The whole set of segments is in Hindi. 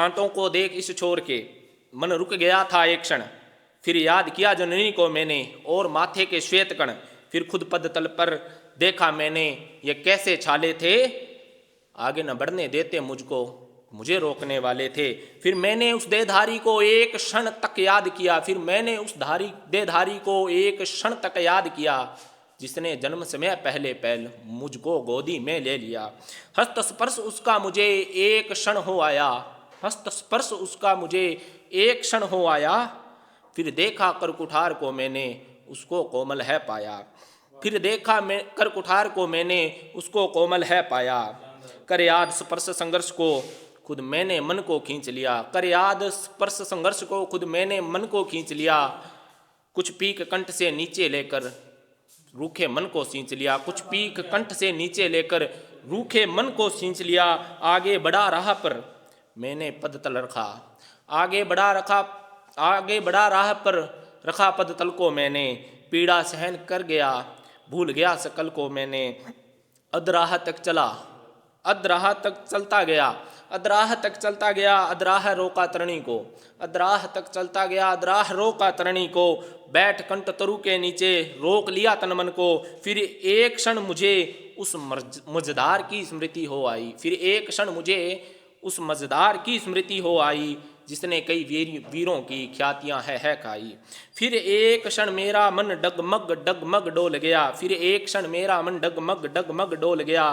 कांटों को देख इस छोर के मन रुक गया था एक क्षण, फिर याद किया जननी को मैंने और माथे के श्वेत कण, फिर खुद पद तल पर देखा मैंने ये कैसे छाले थे, आगे न बढ़ने देते मुझको, मुझे रोकने वाले थे। फिर मैंने उस देहधारी को एक क्षण तक याद किया, फिर मैंने उस देहधारी को एक क्षण तक याद किया, जिसने जन्म समय पहले पहल मुझको गोदी में ले लिया। हस्त स्पर्श उसका मुझे एक क्षण हो आया, हस्त स्पर्श उसका मुझे एक क्षण हो आया, फिर देखा कर कुठार को मैंने उसको कोमल है पाया, फिर देखा मैं कर कुठार को मैंने उसको कोमल है पाया। कर याद स्पर्श संघर्ष को खुद मैंने मन को खींच लिया, कर याद स्पर्श संघर्ष को खुद मैंने मन को खींच लिया, कुछ पीक कंठ से नीचे लेकर रूखे मन को सींच लिया, कुछ पीक कंठ से नीचे लेकर रूखे मन को सींच लिया। आगे बढ़ा राह पर मैंने पद तल रखा, आगे बढ़ा राह पर रखा पद तल को मैंने, पीड़ा सहन कर गया भूल गया सकल को मैंने। अधराह तक चला, अधराह तक चलता गया, अधराह तक चलता गया, अधराह रोका तरणी को, अधराह तक चलता गया, अधराह रोका तरणी को, बैठ कंठ तरु के नीचे रोक लिया तन मन को। फिर एक क्षण मुझे उस मझधार की स्मृति हो आई, फिर एक क्षण मुझे उस मझधार की स्मृति हो आई, जिसने कई वीरों की ख्यातियां है खाई। फिर एक क्षण मेरा मन डगमग डोल गया, फिर एक क्षण मेरा मन डगमग डोल गया,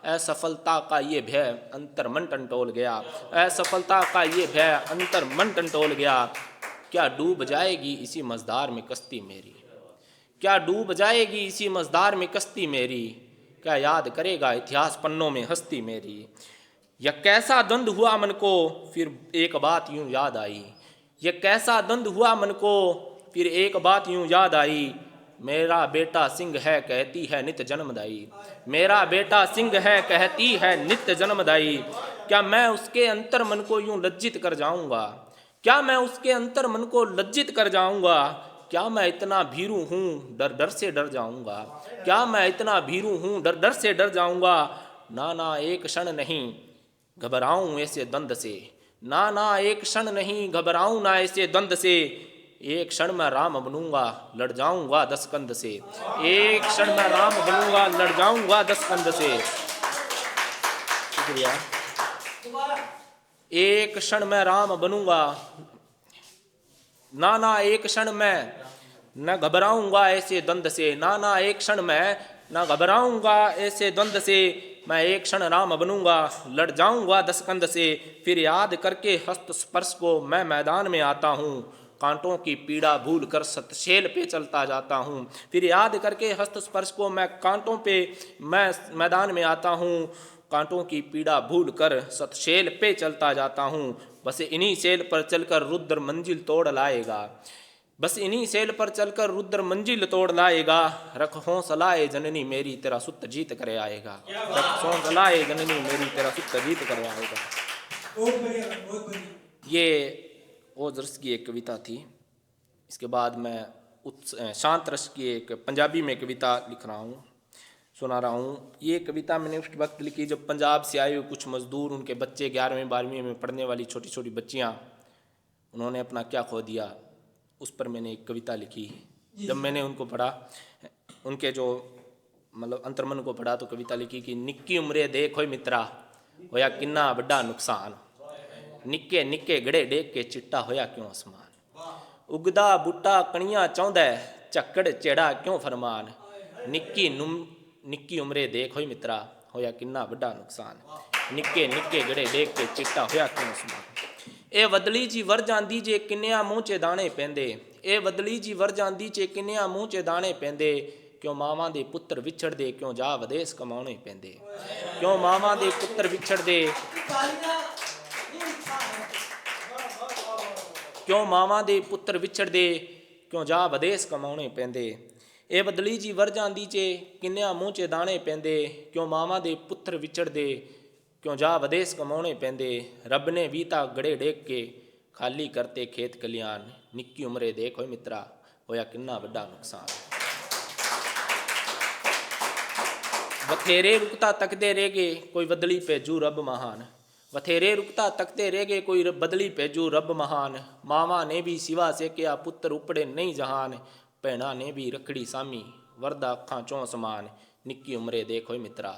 असफलता का ये भय अंतर मन टंटोल गया, असफलता का ये भय अंतर मन टंटोल गया। क्या डूब जाएगी इसी मझधार में कश्ती मेरी, क्या डूब जाएगी इसी मझधार में कश्ती मेरी, क्या याद करेगा इतिहास पन्नों में हस्ती मेरी। यह कैसा द्वंद हुआ मन को फिर एक बात यूं याद आई, यह कैसा द्वंद हुआ मन को फिर एक बात यूं याद आई, मेरा बेटा सिंह है कहती है नित्य जन्मदाई, मेरा बेटा सिंह है कहती है नित्य जन्मदाई। क्या मैं उसके अंतर मन को यूं लज्जित कर जाऊंगा, क्या मैं उसके अंतर मन को लज्जित कर जाऊंगा, क्या मैं इतना भीरू हूँ डर डर से डर जाऊंगा, क्या मैं इतना भीरू हूँ डर डर से डर जाऊंगा। ना ना एक क्षण नहीं घबराऊं ऐसे द्वंद से, ना ना एक क्षण नहीं घबराऊं ना ऐसे द्वंद से, एक क्षण में राम बनूंगा लड़ जाऊंगा 10 कंध से, एक क्षण में राम बनूंगा लड़ जाऊंगा 10 कंध से। शुक्रिया। एक क्षण में राम बनूंगा, ना ना एक क्षण में न घबराऊंगा ऐसे द्वंद से, ना ना एक क्षण में न घबराऊंगा ऐसे द्वंद से, मैं एक क्षण राम बनूंगा लड़ जाऊंगा 10 कंध से। फिर याद करके हस्त स्पर्श को मैं मैदान में आता हूँ, कांटों की पीड़ा भूल कर सतशेल पे चलता जाता हूँ। फिर याद करके हस्त स्पर्श को मैं मैदान में आता हूँ, कांटों की पीड़ा भूल कर सतशेल पे चलता जाता हूँ। बस इन्हीं सेल पर चलकर रुद्र मंजिल तोड़ लाएगा, बस इन्हीं सेल पर चलकर रुद्र मंजिल तोड़ लाएगा। रख हौसलाए जननी मेरी तेरा सुत जीत कर आएगा, रख हौसलाए जननी मेरी तेरा सुत जीत कर आएगा। बहुत बढ़िया, बहुत बढ़िया। ये ओज रस की एक कविता थी। इसके बाद मैं शांत रस की एक पंजाबी में कविता लिख रहा हूँ, सुना रहा हूँ। ये कविता मैंने उस वक्त लिखी जब पंजाब से आए हुए कुछ मजदूर, उनके बच्चे 11वीं 12वीं में पढ़ने वाली छोटी छोटी बच्चियाँ, उन्होंने अपना क्या खो दिया, उस पर मैंने एक कविता लिखी। जब मैंने उनको पढ़ा, उनके जो मतलब अंतर्मन को पढ़ा, तो कविता लिखी कि निक्की उम्रे देख होए मित्रा होया किन्ना बड़ा नुकसान, निक्के निक्के गड़े डेक के चिट्टा होया क्यों आसमान, उगदा बूटा कणियां चाहुंदा झक्कड़ चेड़ा क्यों फरमान, निक्की उम्रे देख होई मित्रा होया किन्ना बड़ा नुकसान, निक्के निक्के गड़े डेक के चिट्टा होया क्यों आसमान। ए वदली जी वर जांदी जे किन्निया मूँह च दाने पैंदे, ए वदली जी वर जांदी जे किन्निया मूँह च दाने पैंदे, क्यों मावां दे पुत्तर विछड़दे क्यों जा विदेश कमाने पैंदे, क्यों मावां दे पुत्तर विछड़दे क्यों मावां दे पुत्तर विछड़दे क्यों जा विदेश कमाने पैंदे। ए बदली जी वर जांदी चे किन्निया मूँह च दाने पैंदे, क्यों मावां दे पुत्तर विछड़दे क्यों जा विदेश कमाने पैंदे। रब ने भी ता गड़े डेक के खाली करते खेत कल्याण, निक्की उम्रे देख होए मित्रा होया किन्ना बड़ा नुकसान। बथेरे रुकता तकदे रह गए कोई बदली पे जू रब महान, वथेरे रुकता तकते रह गए कोई बदली भेजू रब महान। मामा ने भी सिवा से क्या पुत्र उपड़े नहीं जहान। भैणा ने भी रखड़ी सामी वरदा अखां चों समान। निक्की उमरे देखो मित्रा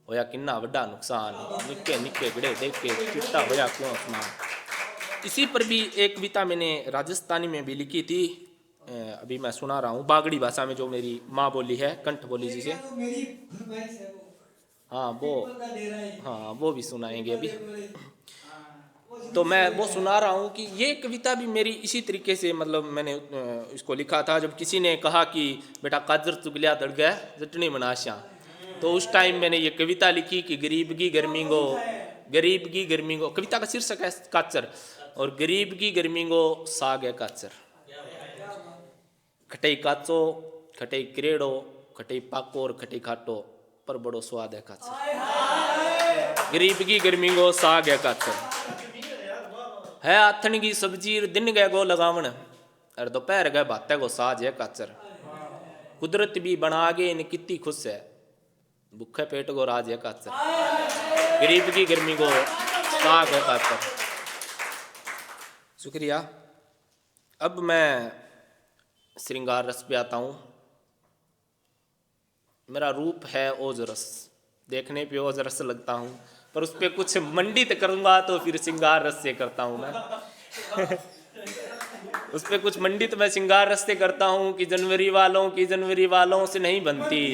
होया किन्ना वड्डा नुकसान। निक्के निक्के गड़े देख के चिट्टा होया क्यों आसमान। इसी पर भी एक कविता मैंने राजस्थानी में भी लिखी थी, अभी मैं सुना रहा हूँ बागड़ी भाषा में, जो मेरी माँ बोली है, कंठ बोली जिसे। तो मेरी फरमाइश है वो। हाँ वो, पीपल का डेरा है। हाँ वो भी सुनाएंगे अभी। वो तो मैं वो सुना रहा हूँ कि ये कविता भी मेरी इसी तरीके से, मतलब मैंने इसको लिखा था जब किसी ने कहा कि बेटा काजर चुगलिया दड़ गया जटनी मनाशा, तो उस टाइम मैंने ये कविता लिखी कि गरीब की गर्मी को, गरीब की गर्मी को, कविता का शीर्षक है काचर, और गरीब की गर्मी को साग है काचर। खटई काचो खटई करेड़ो खटई पाको और खटई खाटो पर बड़ो स्वाद है काचर। गरीब की गर्मी को साग है काचर। है आथन की सब्जी दिन गए गो लगावन और दोपहर गए भाते को साज है काचर। कुदरत भी बना गे इन कितनी खुश है भूखे पेट को राज है काचर। गरीब की गर्मी को साग है काचर। शुक्रिया। अब मैं श्रृंगार रस पे आता हूँ। मेरा रूप है ओजरस, देखने पे ओजरस लगता हूँ, पर उस पर कुछ मंडित करूँगा तो फिर श्रृंगार रस से करता हूँ मैं। उस पर कुछ मंडित मैं श्रृंगार रस से करता हूँ कि जनवरी वालों की जनवरी वालों से नहीं बनती।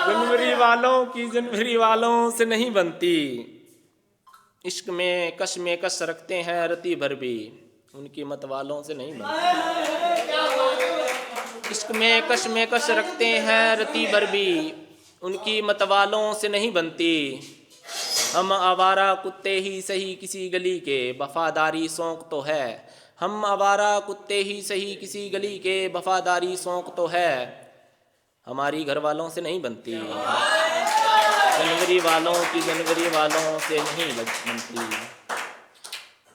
जनवरी वालों की जनवरी वालों से नहीं बनती। इश्क में कश रखते हैं रति भर भी उनकी मत वालों से नहीं बनती। इश्क में कश रखते हैं रति भर भी उनकी मत वालों से नहीं बनती। हम आवारा कुत्ते ही सही किसी गली के वफादारी शौक तो है। हम आवारा कुत्ते ही सही किसी गली के वफादारी शौक तो है। हमारी घर वालों से नहीं बनती। जनवरी वालों की जनवरी वालों से नहीं बनती।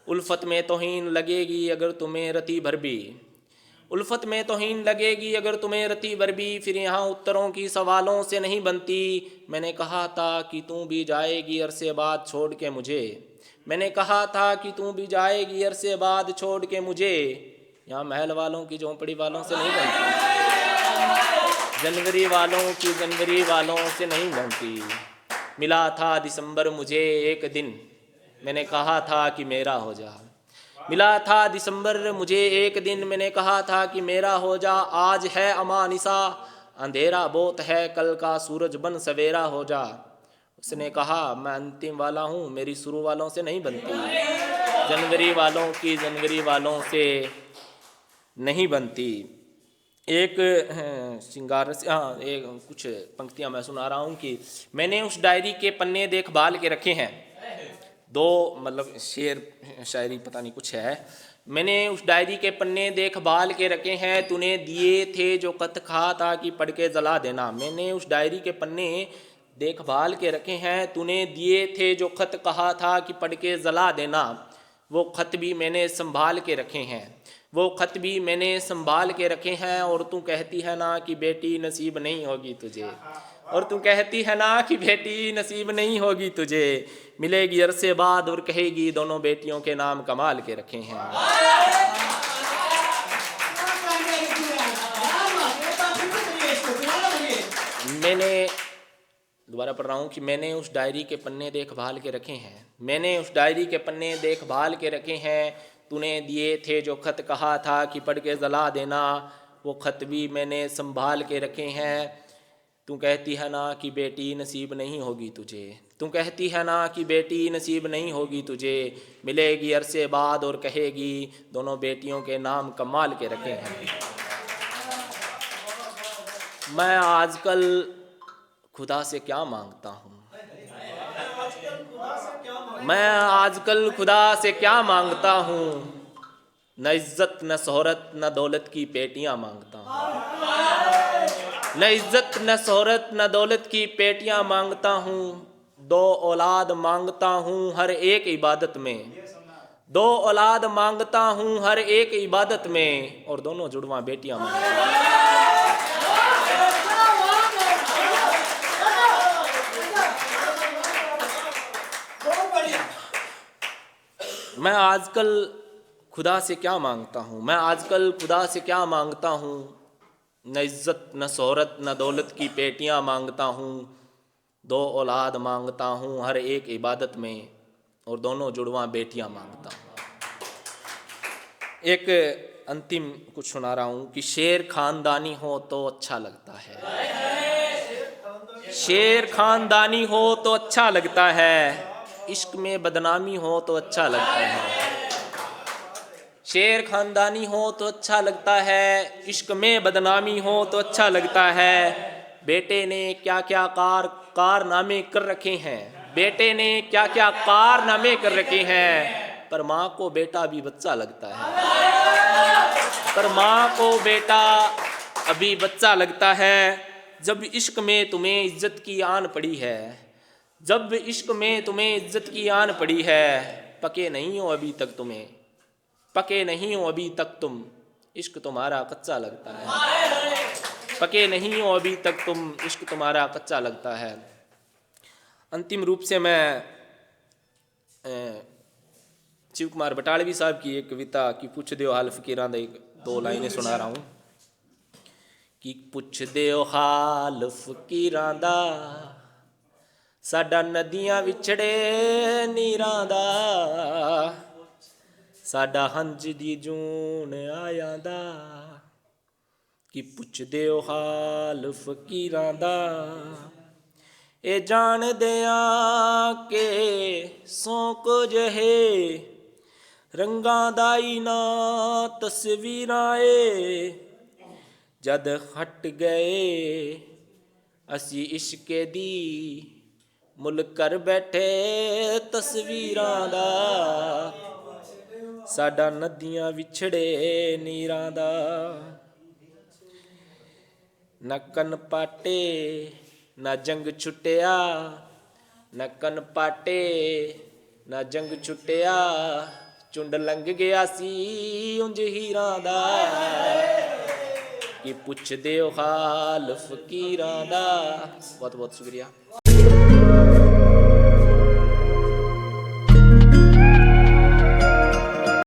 उल्फत में तौहीन लगेगी अगर तुम्हें रति भर भी। उल्फत में तौहीन लगेगी अगर तुम्हें रति भर भी फिर यहाँ उत्तरों की सवालों से नहीं बनती। मैंने कहा था कि तू भी जाएगी अरसे बाद छोड़ के मुझे। मैंने कहा था कि तू भी जाएगी अरसे बाद छोड़ के मुझे। यहाँ महल वालों की झोंपड़ी वालों से नहीं बनती। जनवरी वालों की जनवरी वालों से नहीं बनती। मिला था दिसंबर मुझे एक दिन मैंने कहा था कि मेरा हो जा। मिला था दिसंबर मुझे एक दिन मैंने कहा था कि मेरा हो जा। आज है अमानिसा अंधेरा बहुत है कल का सूरज बन सवेरा हो जा। उसने कहा मैं अंतिम वाला हूँ मेरी शुरू वालों से नहीं बनती। जनवरी वालों की जनवरी वालों से नहीं बनती। एक श्रृंगार एक कुछ पंक्तियाँ मैं सुना रहा हूँ कि मैंने उस डायरी के पन्ने देखभाल के रखे हैं। दो मतलब शेर शायरी पता नहीं कुछ है। मैंने उस डायरी के पन्ने देखभाल के रखे हैं। तूने दिए थे जो खत कहा था कि पढ़ के जला देना। मैंने उस डायरी के पन्ने देखभाल के रखे हैं। तूने दिए थे जो खत कहा था कि पढ़ के जला देना। वो खत भी मैंने संभाल के रखे हैं। वो खत भी मैंने संभाल के रखे हैं। और तू कहती है ना कि बेटी नसीब नहीं होगी तुझे। और तू कहती है ना कि बेटी नसीब नहीं होगी तुझे। मिलेगी अरसे बाद और कहेगी दोनों बेटियों के नाम कमाल के रखे हैं। मैंने दोबारा पढ़ रहा हूँ कि मैंने उस डायरी के पन्ने देखभाल के रखे हैं। मैंने उस डायरी के पन्ने देखभाल के रखे हैं। तूने दिए थे जो खत कहा था कि पढ़ के जला देना। वो खत भी मैंने संभाल के रखे हैं। तू कहती है ना कि बेटी नसीब नहीं होगी तुझे। तू कहती है ना कि बेटी नसीब नहीं होगी तुझे। मिलेगी अरसे बाद और कहेगी दोनों बेटियों के नाम कमाल के रखे हैं। मैं आजकल खुदा से क्या मांगता हूँ। मैं आजकल खुदा से क्या मांगता हूँ। न इज्जत न शोहरत न दौलत की पेटियां मांगता हूँ। न इज्जत न शोहरत न दौलत की पेटियां मांगता हूँ। दो औलाद मांगता हूँ हर एक इबादत में। दो औलाद मांगता हूँ हर एक इबादत में। और दोनों जुड़वा बेटियां मांगता हूँ। मैं आजकल खुदा से क्या मांगता हूँ, मैं आजकल खुदा से क्या मांगता हूँ, न इज़्ज़त न शोहरत न दौलत की पेटियाँ मांगता हूँ, 2 औलाद मांगता हूँ हर एक इबादत में, और दोनों जुड़वा बेटियाँ मांगता हूँ। एक अंतिम कुछ सुना रहा हूँ कि शेर खानदानी हो तो अच्छा लगता है, शेर खानदानी हो तो अच्छा लगता है, इश्क में बदनामी हो तो अच्छा लगता है। शेर खानदानी हो तो अच्छा लगता है, इश्क में बदनामी हो तो अच्छा लगता है। बेटे ने क्या क्या कारनामे कर रखे हैं, बेटे ने क्या क्या कारनामे कर रखे हैं, पर माँ को बेटा भी बच्चा लगता है, पर माँ को बेटा अभी बच्चा लगता है। जब इश्क में तुम्हें इज्जत की आन पड़ी है, जब इश्क में तुम्हें इज्जत की आन पड़ी है, पके नहीं हो अभी तक तुम्हें, पके नहीं हो अभी तक तुम, इश्क तुम्हारा कच्चा लगता है, पके नहीं हो अभी तक तुम, इश्क तुम्हारा कच्चा लगता है। अंतिम रूप से मैं शिव कुमार बटालवी साहब की एक कविता की पुछ दियो हाल फकीरां दे 2 लाइनें सुना रहा हूँ कि पुछ दियो हाल फकीरां दा, साडा नदियां विछड़े नीरां दा, साडा हंज दी जून आया दा, कि पुछ दियो हाल फकीरां दा, ए जान दिया के सौ कुछ है, रंगां दा ही ना तस्वीरां ए, जद हट गए असी इश्के दी, मुल कर बैठे तस्वीरां दा, साडा नदियां विछड़े नीरां दा, न कन पाटे न जंग छुटिया, न कन पाटे न जंग छुटिया, झुंड लंघ गया सी उंज हीरां दा, कि पुछ दियो हाल फकीरां दा। बहुत बहुत शुक्रिया।